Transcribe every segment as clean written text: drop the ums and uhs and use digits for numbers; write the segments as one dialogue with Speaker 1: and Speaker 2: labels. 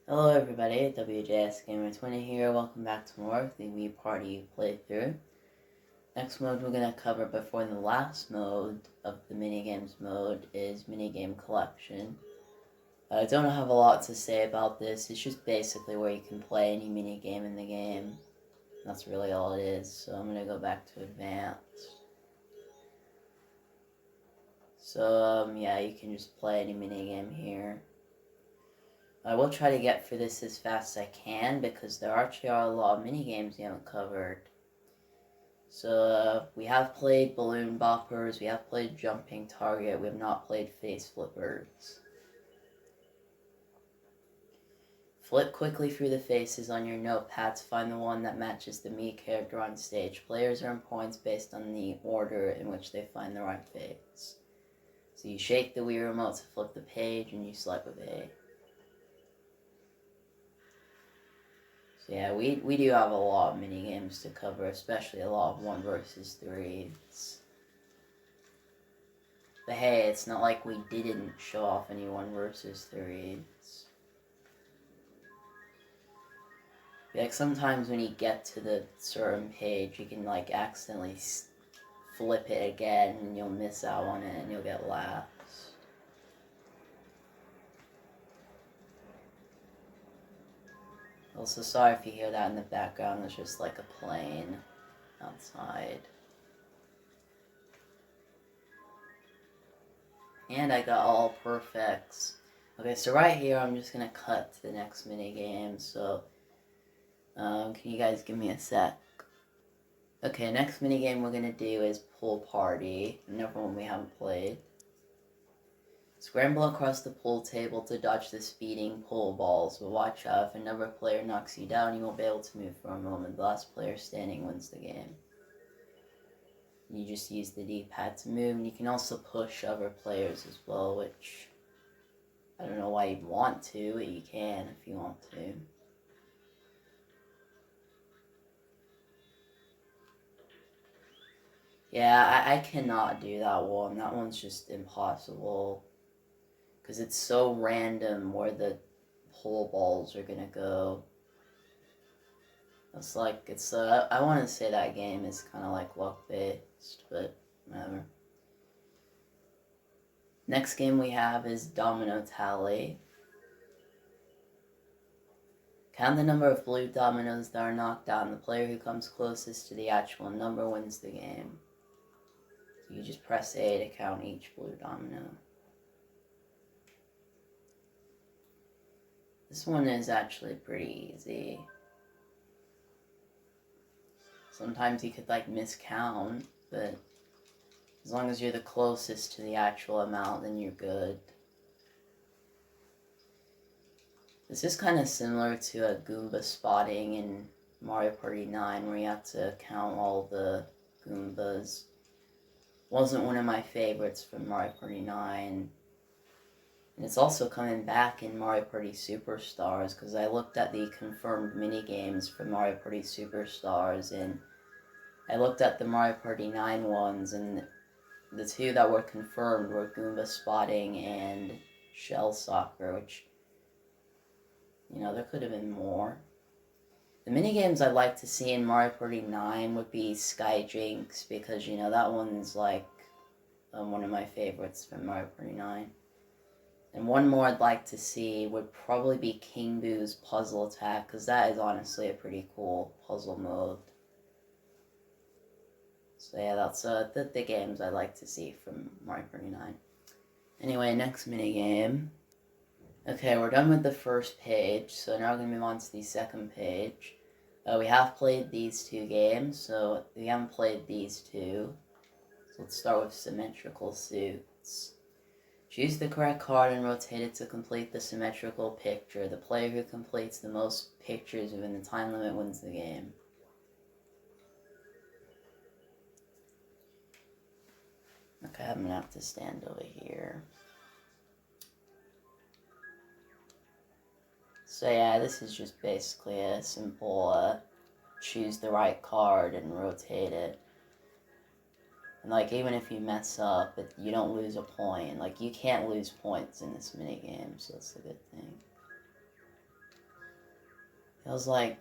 Speaker 1: Hello everybody, WJS Gamer 20 here. Welcome back to more of the Wii Party playthrough. Next mode we're going to cover before the last mode of the Minigames mode is Minigame Collection. I don't have a lot to say about this. It's just basically where you can play any minigame in the game. That's really all it is. So I'm going to go back to Advanced. So yeah, you can just play any minigame here. I will try to get through this as fast as I can because there actually are a lot of minigames we haven't covered. So we have played Balloon Boppers, we have played Jumping Target, we have not played Face Flippers. Flip quickly through the faces on your notepad to find the one that matches the Mii character on stage. Players earn points based on the order in which they find the right face. So you shake the Wii remote to flip the page and you select with A. So yeah, we do have a lot of minigames to cover, especially a lot of 1 versus 3s. But hey, it's not like we didn't show off any 1 versus 3s. Like sometimes when you get to the certain page, you can like accidentally flip it again and you'll miss out on it and you'll get laughs. Also, sorry if you hear that in the background, there's just like a plane outside. And I got all perfects. Okay, so right here, I'm just gonna cut to the next minigame, so can you guys give me a sec? Okay, next minigame we're gonna do is Pool Party, another one we haven't played. Scramble across the pool table to dodge the speeding pool balls, but watch out, if another player knocks you down, you won't be able to move for a moment. The last player standing wins the game. You just use the D-pad to move, and you can also push other players as well, which I don't know why you'd want to, but you can if you want to. Yeah, I cannot do that one. That one's just impossible. Because it's so random where the pool balls are gonna go. It's like, I want to say that game is kind of like luck-based, but whatever. Next game we have is Domino Tally. Count the number of blue dominoes that are knocked down. The player who comes closest to the actual number wins the game. So you just press A to count each blue domino. This one is actually pretty easy. Sometimes you could like miscount, but as long as you're the closest to the actual amount, then you're good. This is kind of similar to a Goomba spotting in Mario Party 9, where you have to count all the Goombas. Wasn't one of my favorites from Mario Party 9. And it's also coming back in Mario Party Superstars, because I looked at the confirmed minigames for Mario Party Superstars, and I looked at the Mario Party 9 ones, and the 2 that were confirmed were Goomba Spotting and Shell Soccer, which, you know, there could have been more. The minigames I'd like to see in Mario Party 9 would be Sky Jinx, because, you know, that one's like one of my favorites from Mario Party 9. And one more I'd like to see would probably be King Boo's Puzzle Attack, because that is honestly a pretty cool puzzle mode. So yeah, that's the games I'd like to see from Mario Party 9. Anyway, next minigame. Okay, we're done with the first page, so now we're going to move on to the second page. We have played these 2 games, so we haven't played these 2. So let's start with Symmetrical Suits. Choose the correct card and rotate it to complete the symmetrical picture. The player who completes the most pictures within the time limit wins the game. Okay, I'm going to have to stand over here. So yeah, this is just basically a simple choose the right card and rotate it. And like, even if you mess up, you don't lose a point. Like, you can't lose points in this minigame, so that's a good thing. I was like,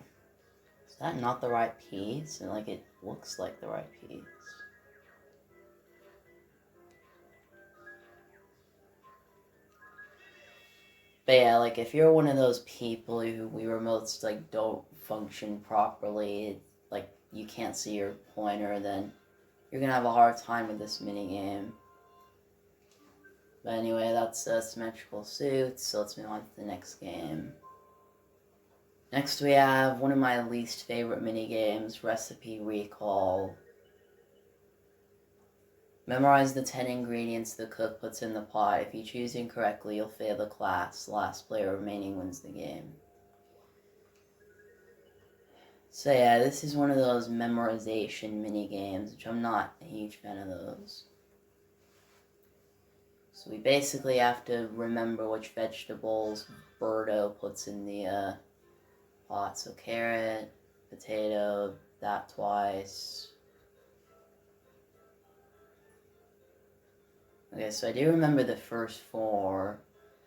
Speaker 1: is that not the right piece? And like, it looks like the right piece. But yeah, like, if you're one of those people who Wii remotes, like, don't function properly, like, you can't see your pointer, then you're gonna have a hard time with this minigame. But anyway, that's Symmetrical Suits, so let's move on to the next game. Next we have one of my least favorite minigames, Recipe Recall. Memorize the 10 ingredients the cook puts in the pot. If you choose incorrectly, you'll fail the class. The last player remaining wins the game. So yeah, this is one of those memorization minigames, which I'm not a huge fan of those. So we basically have to remember which vegetables Birdo puts in the pot. So carrot, potato, that twice. Okay, so I do remember the first four.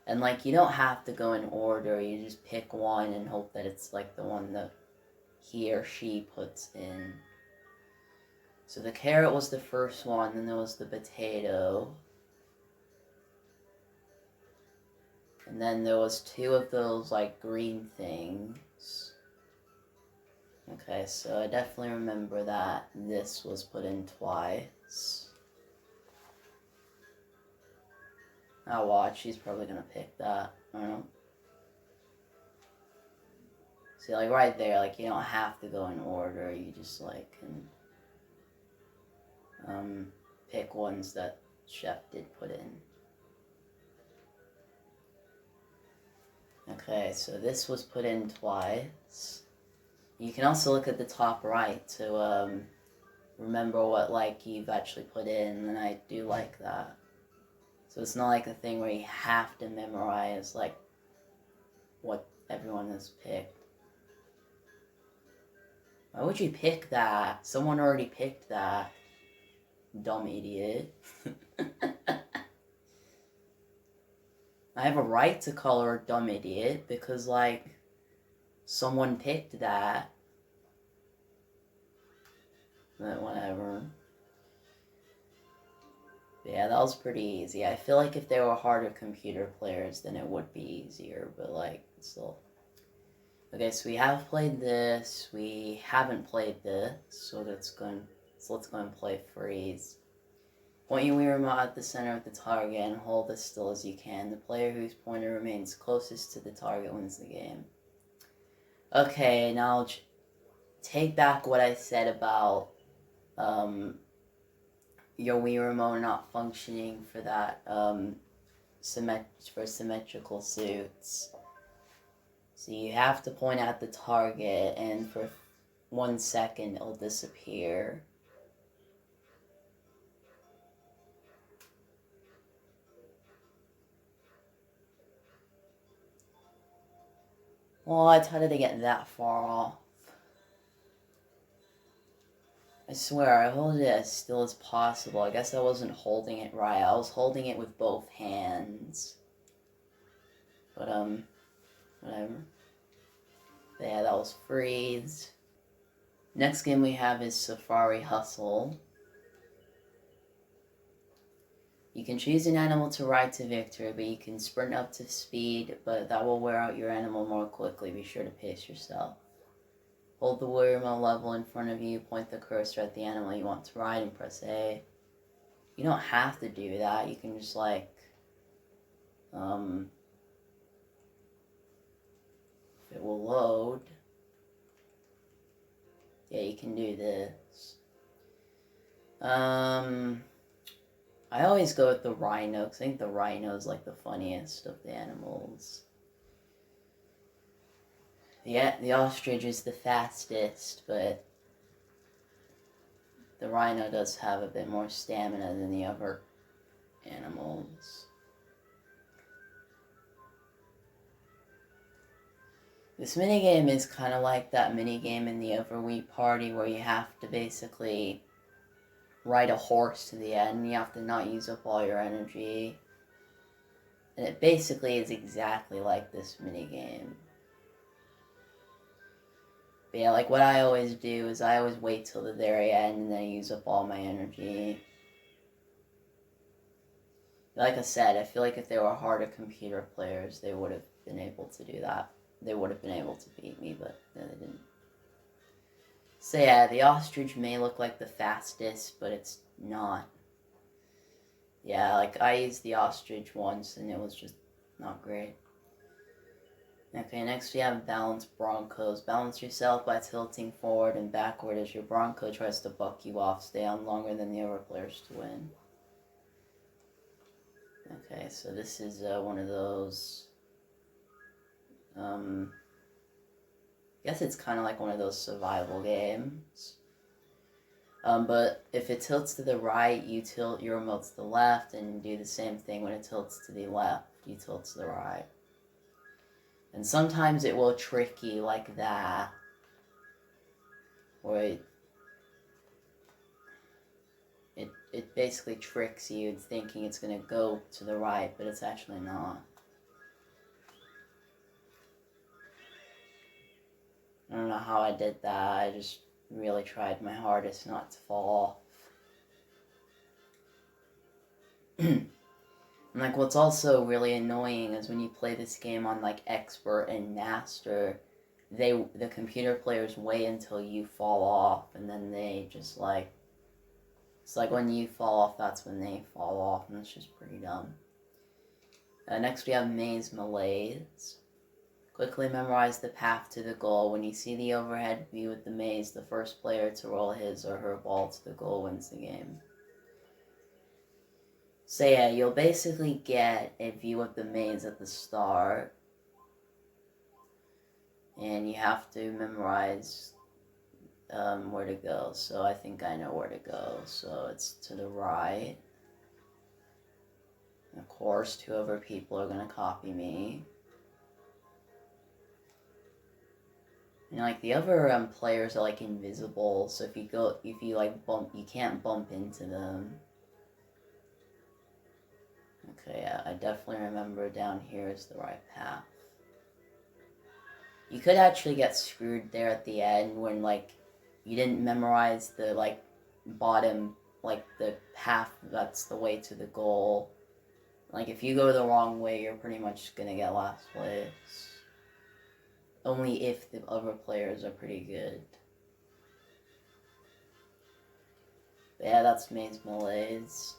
Speaker 1: And like, you don't have to go in order, you just pick one and hope that it's like the one that he or she puts in. So the carrot was the first one, then there was the potato. And then there was two of those like green things. Okay, so I definitely remember that this was put in twice. Now watch, she's probably gonna pick that. I don't know. See, like right there, like you don't have to go in order, you just like can pick ones that Chef did put in. Okay, so this was put in twice. You can also look at the top right to remember what like you've actually put in, and I do like that. So it's not like a thing where you have to memorize like what everyone has picked. Why would you pick that? Someone already picked that. Dumb idiot. I have a right to call her a dumb idiot because, like, someone picked that. But whatever. But yeah, that was pretty easy. I feel like if they were harder computer players, then it would be easier, but, like, still. Okay, so we have played this. We haven't played this, so let's go and play Freeze. Point your Wii remote at the center of the target and hold as still as you can. The player whose pointer remains closest to the target wins the game. Okay, now take back what I said about your Wii remote not functioning for that Symmetrical Suits. So you have to point at the target, and for 1 second it'll disappear. Well, I tried to get that far off. I swear, I hold it as still as possible. I guess I wasn't holding it right. I was holding it with both hands. But, whatever. But yeah, that was Freeze. Next game we have is Safari Hustle. You can choose an animal to ride to victory, but you can sprint up to speed, but that will wear out your animal more quickly. Be sure to pace yourself. Hold the Wii remote level in front of you, point the cursor at the animal you want to ride, and press A. You don't have to do that. You can just, like, if it will load. Yeah, you can do this. I always go with the rhino, because I think the rhino is, like, the funniest of the animals. Yeah, the ostrich is the fastest, but the rhino does have a bit more stamina than the other animals. This minigame is kind of like that minigame in the other Wii Party where you have to basically ride a horse to the end. You have to not use up all your energy. And it basically is exactly like this minigame. But yeah, like what I always do is I always wait till the very end and then use up all my energy. Like I said, I feel like if they were harder computer players, they would have been able to do that. They would have been able to beat me, but no, they didn't. So yeah, the ostrich may look like the fastest, but it's not. Yeah, like I used the ostrich once and it was just not great. Okay, next we have balanced Broncos. Balance yourself by tilting forward and backward as your Bronco tries to buck you off. Stay on longer than the other players to win. Okay, so this is one of those... I guess it's kind of like one of those survival games. But if it tilts to the right, you tilt your remote to the left, and do the same thing when it tilts to the left, you tilt to the right. And sometimes it will trick you like that, where it basically tricks you thinking it's going to go to the right, but it's actually not. I don't know how I did that, I just really tried my hardest not to fall off. And like what's also really annoying is when you play this game on like expert and master, the computer players wait until you fall off and then they just like, it's like when you fall off, that's when they fall off, and it's just pretty dumb. Next we have Maze Malaise. Quickly memorize the path to the goal. When you see the overhead view with the maze, the first player to roll his or her ball to the goal wins the game. So yeah, you'll basically get a view of the maze at the start, and you have to memorize where to go. So I think I know where to go. So it's to the right. And of course, 2 other people are going to copy me. And like the other players are like invisible, so if you like bump, you can't bump into them. Okay, yeah, I definitely remember down here is the right path. You could actually get screwed there at the end when like you didn't memorize the like bottom, like the path that's the way to the goal. Like if you go the wrong way, you're pretty much gonna get last place. Only if the other players are pretty good. But yeah, that's Maze Malaise.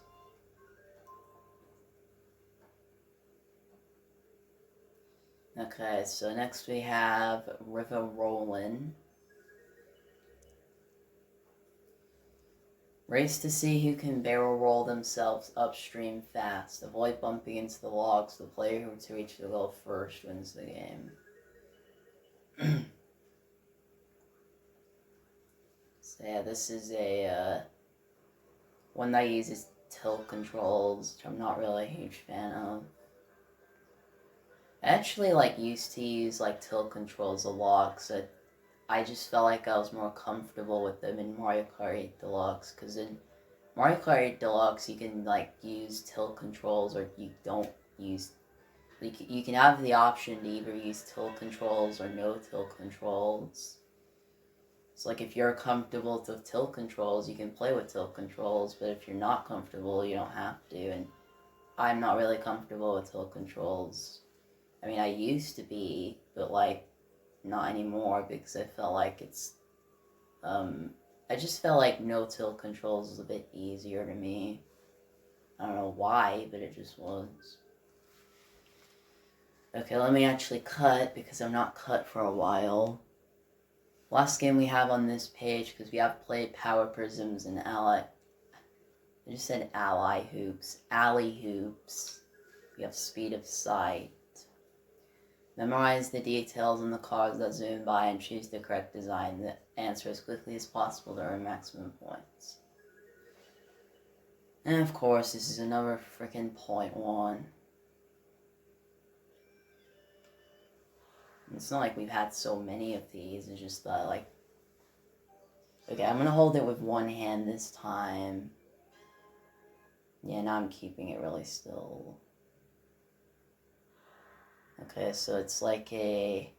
Speaker 1: Okay, so next we have River Rollin'. Race to see who can barrel roll themselves upstream fast. Avoid bumping into the logs. The player who to reach the goal first wins the game. So yeah, this is a one that uses tilt controls, which I'm not really a huge fan of. I actually like used to use like tilt controls a lot, so I just felt like I was more comfortable with them in Mario Kart 8 Deluxe, because in Mario Kart 8 Deluxe you can like use tilt controls or you don't use, you can have the option to either use tilt controls or no tilt controls. So like if you're comfortable with tilt controls, you can play with tilt controls, but if you're not comfortable, you don't have to, and I'm not really comfortable with tilt controls. I mean, I used to be, but like not anymore, because I felt like it's I just felt like no tilt controls was a bit easier to me. I don't know why, but it just was. Okay, let me actually cut, because I'm not cut for a while. Last game we have on this page, because we have played Power Prisms and Ally. I just said Ally Hoops. Alley Hoops. We have Speed of Sight. Memorize the details on the cards that zoom by and choose the correct design. The answer as quickly as possible to earn maximum points. And of course, this is another freaking point one. It's not like we've had so many of these, it's just that, like... Okay, I'm gonna hold it with one hand this time. Yeah, now I'm keeping it really still. Okay, so it's like a...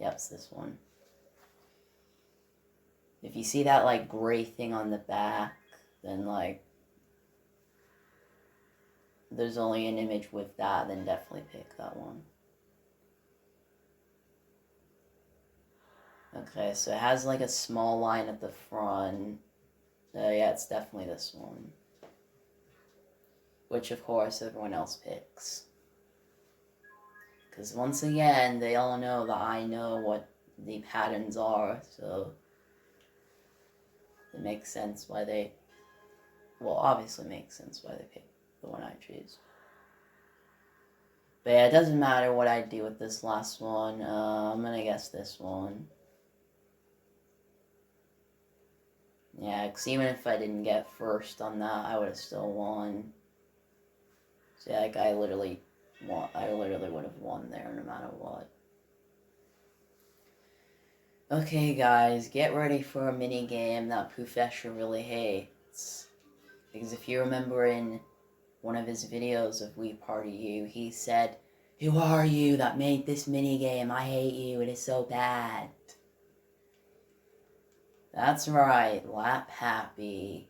Speaker 1: Yep, it's this one. If you see that, like, gray thing on the back, then, like, there's only an image with that, then definitely pick that one. Okay, so it has, like, a small line at the front. Yeah, it's definitely this one. Which, of course, everyone else picks. Because, once again, they all know that I know what the patterns are, so it makes sense why they... Well, obviously makes sense why they pick the one I choose. But yeah, it doesn't matter what I do with this last one. I'm gonna guess this one. Yeah, because even if I didn't get first on that, I would have still won. So yeah, like, I literally would have won there no matter what. Okay, guys, get ready for a mini game that Professor really hates. Because if you remember in one of his videos of We Party You, he said, "Who are you that made this mini game? I hate you, it is so bad." That's right, Lap Happy.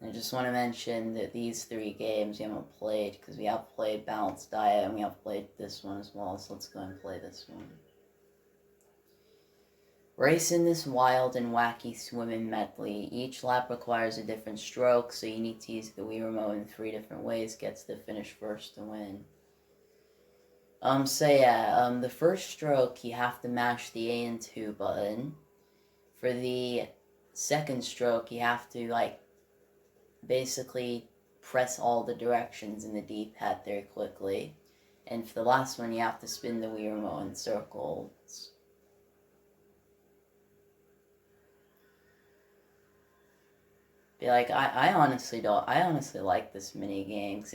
Speaker 1: I just want to mention that these 3 games we haven't played, because we have played Balanced Diet and we have played this one as well, so let's go and play this one. Race in this wild and wacky swimming medley. Each lap requires a different stroke, so you need to use the Wii Remote in 3 different ways. Gets to finish first to win. The first stroke, you have to mash the A and 2 button. For the second stroke, you have to, like, basically press all the directions in the D-pad very quickly. And for the last one, you have to spin the Wii Remote in circles. But, like, I honestly like this mini game, because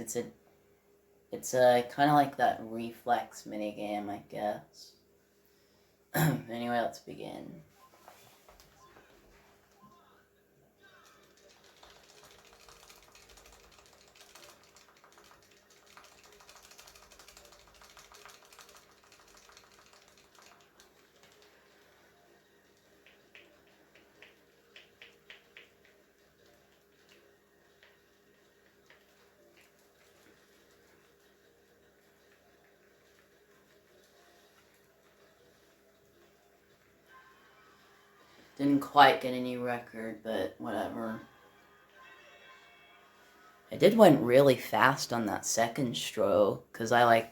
Speaker 1: it's a kind of like that reflex mini game, I guess. Anyway, let's begin. Didn't quite get any record, but whatever. I did went really fast on that second stroke, because I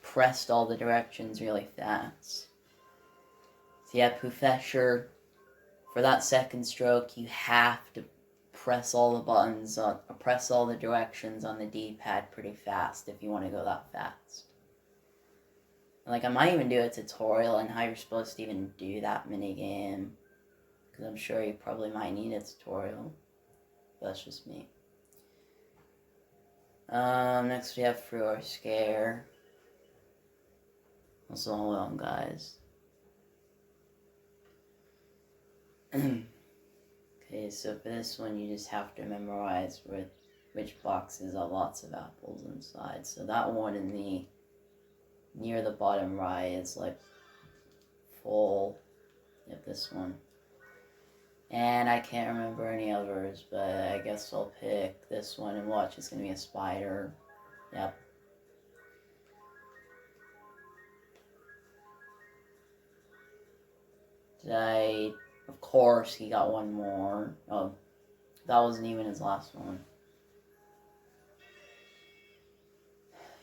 Speaker 1: pressed all the directions really fast. So yeah, Professor, for that second stroke, you have to press all the buttons, press all the directions on the D-pad pretty fast if you want to go that fast. Like, I might even do a tutorial on how you're supposed to even do that minigame, because I'm sure you probably might need a tutorial. But that's just me. Next we have Through or Scare. Also, hold on, guys. Okay, so for this one, you just have to memorize which boxes are lots of apples inside. So that one in the near the bottom right is like full. Yep, this one. And I can't remember any others, but I guess I'll pick this one and watch. It's gonna be a spider. Yep. Of course, he got one more. Oh, that wasn't even his last one.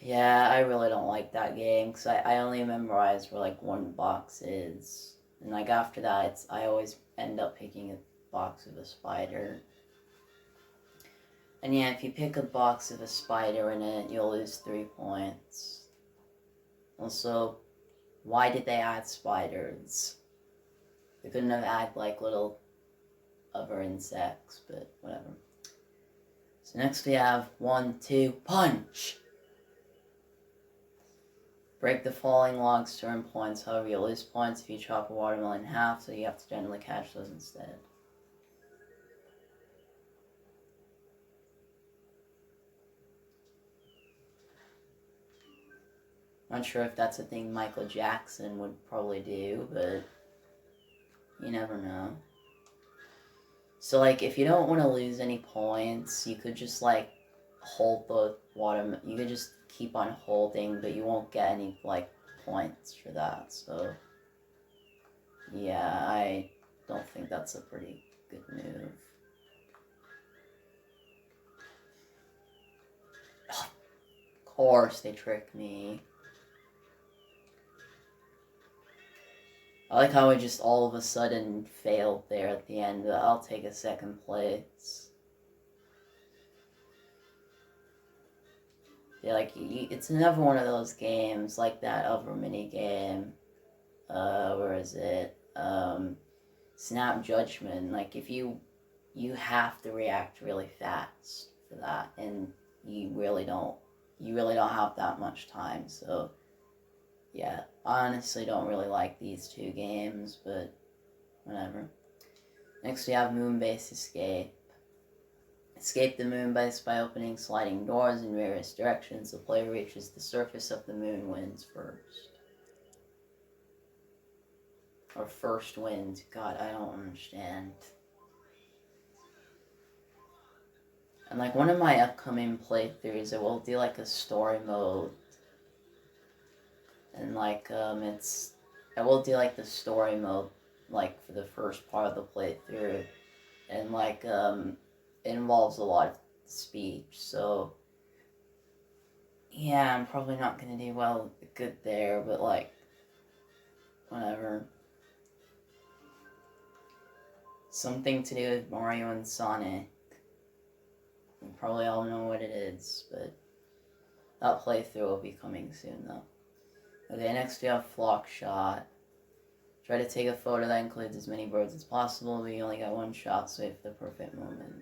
Speaker 1: Yeah, I really don't like that game, because I only memorize where, like, one box is. And, like, after that, I always end up picking a box with a spider. And yeah, if you pick a box with a spider in it, you'll lose 3 points. Also, why did they add spiders? They couldn't have added, like, little other insects, but whatever. So next we have 1, 2, punch! Break the falling logs to earn points. However, you'll lose points if you chop a watermelon in half, so you have to generally catch those instead. Not sure if that's a thing Michael Jackson would probably do, but You never know. So, like, if you don't want to lose any points, you could just, like, hold the water. You could just keep on holding, but you won't get any, like, points for that. So, yeah, I don't think that's a pretty good move. Of course, they tricked me. I like how I just all of a sudden failed there at the end, but I'll take a second place. Yeah, like, it's another one of those games, like that other minigame. Where is it? Snap Judgment. Like, if you have to react really fast for that, and you really don't have that much time, so yeah, I honestly don't really like these two games, but whatever. Next we have Moon Base Escape. Escape the moon base by opening sliding doors in various directions. The player reaches the surface of the moon wins first. Or first wins. God, I don't understand. And like one of my upcoming playthroughs, it will do like a story mode. And like I will do like the story mode like for the first part of the playthrough. And like it involves a lot of speech, so yeah, I'm probably not gonna do good there, but like whatever. Something to do with Mario and Sonic. You probably all know what it is, but that playthrough will be coming soon though. Okay, next we have Flock Shot. Try to take a photo that includes as many birds as possible, but you only got one shot, so wait for the perfect moment.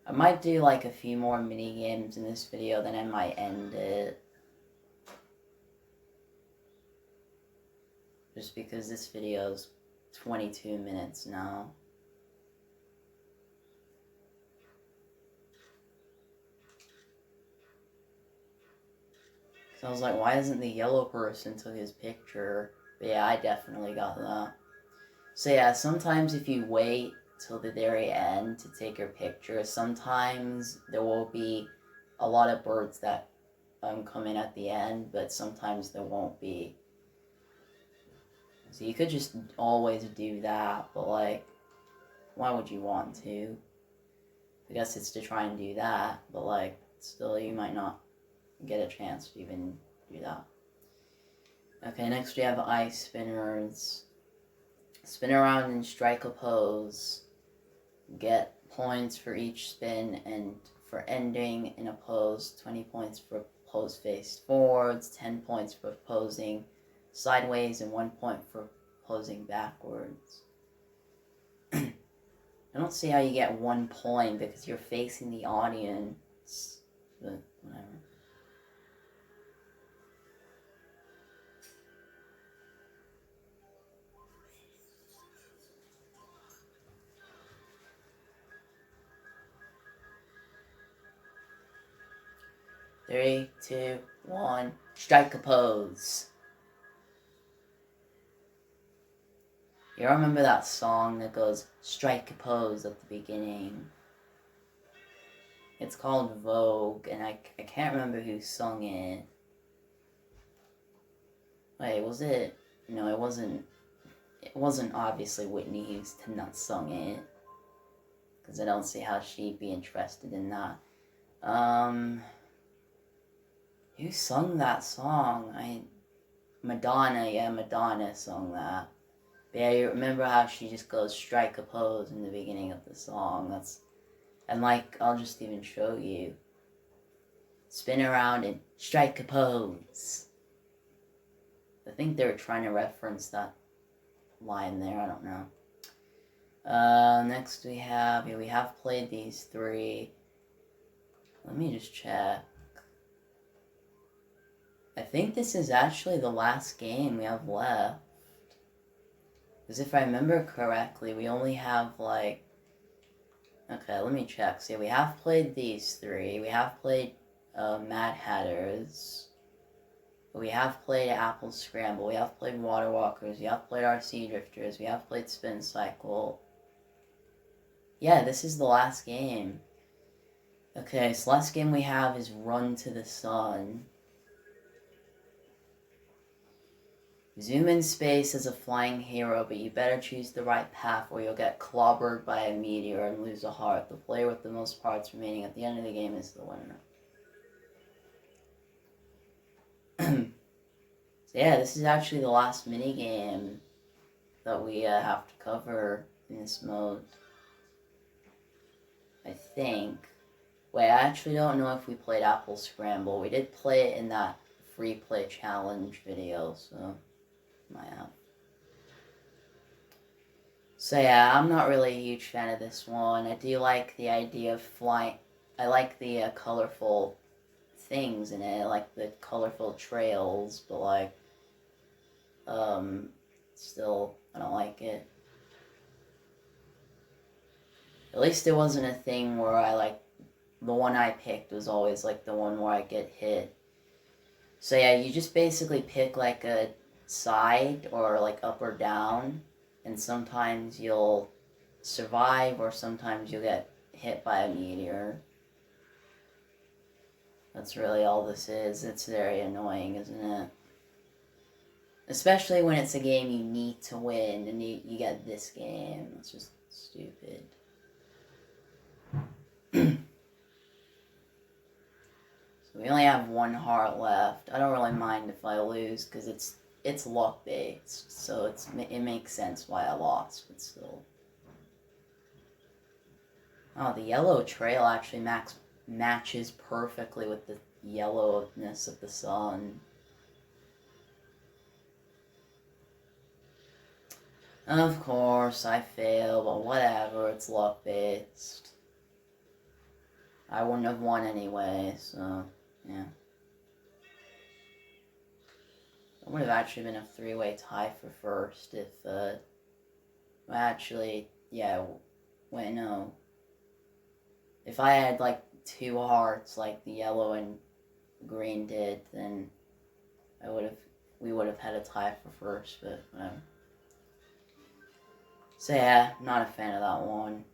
Speaker 1: I might do like a few more mini games in this video, then I might end it. Just because this video is 22 minutes now. So I was like, why isn't the yellow person took his picture? But yeah, I definitely got that. So yeah, sometimes if you wait till the very end to take your picture, sometimes there will be a lot of birds that come in at the end, but sometimes there won't be. So you could just always do that, but like, why would you want to? I guess it's to try and do that, but like, still you might not get a chance to even do that. Okay, next we have ice spinners. Spin around and strike a pose. Get points for each spin, and for ending in a pose, 20 points for pose faced forwards, 10 points for posing sideways, and 1 point for posing backwards. I don't see how you get 1 point because you're facing the audience, but whatever. Three, two, one, strike a pose. You remember that song that goes, strike a pose at the beginning? It's called Vogue, and I can't remember who sung it. Wait, was it? No, it wasn't. It wasn't obviously Whitney Houston that sung it. Because I don't see how she'd be interested in that. Who sung that song? Madonna, yeah, Madonna sung that. But yeah, you remember how she just goes strike a pose in the beginning of the song? And like, I'll just even show you. Spin around and strike a pose. I think they were trying to reference that line there, I don't know. Next we have played these three. Let me just check. I think this is actually the last game we have left. Because if I remember correctly, we only have like... Okay, let me check. See, we have played these three. We have played Mad Hatters. But we have played Apple Scramble, we have played Water Walkers, we have played RC Drifters, we have played Spin Cycle. Yeah, this is the last game. Okay, so last game we have is Run to the Sun. Zoom in space as a flying hero, but you better choose the right path or you'll get clobbered by a meteor and lose a heart. The player with the most parts remaining at the end of the game is the winner. So yeah, this is actually the last minigame that we have to cover in this mode. I think. Wait, I actually don't know if we played Apple Scramble. We did play it in that free play challenge video, so my app. So yeah, I'm not really a huge fan of this one. I do like the idea of flying. I like the colorful things in it. I like the colorful trails, but like, still, I don't like it. At least it wasn't a thing where I like, the one I picked was always like the one where I get hit. So yeah, you just basically pick like a side or like up or down, and sometimes you'll survive or sometimes you'll get hit by a meteor. That's really all this is. It's very annoying, isn't it? Especially when it's a game you need to win and you get this game. It's just stupid. So we only have one heart left. I don't really mind if I lose because it's luck based, so it makes sense why I lost, but still. Oh, the yellow trail actually matches perfectly with the yellowness of the sun. Of course, I fail, but whatever, it's luck based. I wouldn't have won anyway, so yeah. It would have actually been a three-way tie for first if, actually, yeah, wait, no. If I had, like, two hearts, like the yellow and green did, then we would have had a tie for first, but whatever. So yeah, not a fan of that one.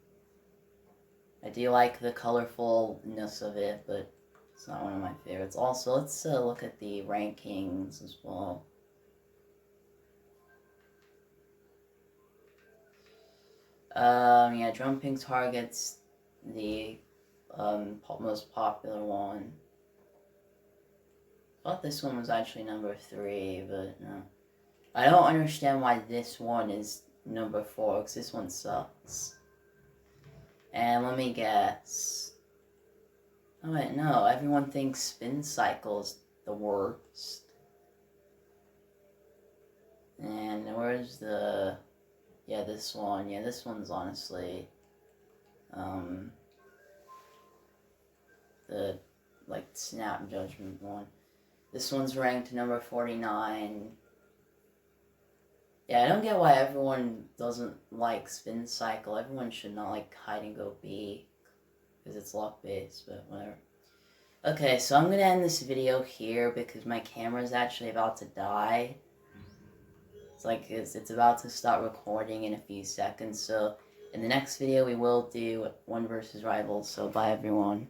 Speaker 1: I do like the colorfulness of it, but it's not one of my favorites. Also, let's look at the rankings as well. Yeah, jumping targets, the most popular one. I thought this one was actually number 3, but no. I don't understand why this one is number 4, because this one sucks. And let me guess. Oh wait, no, everyone thinks Spin Cycle's the worst. And where's the... Yeah, this one. Yeah, this one's honestly... the, like, Snap Judgment one. This one's ranked number 49. Yeah, I don't get why everyone doesn't like Spin Cycle. Everyone should not like Hide and Go B, because it's luck-based, but whatever. Okay, so I'm going to end this video here because my camera is actually about to die. It's like, it's about to stop recording in a few seconds, so in the next video we will do 1 versus Rivals, so bye everyone.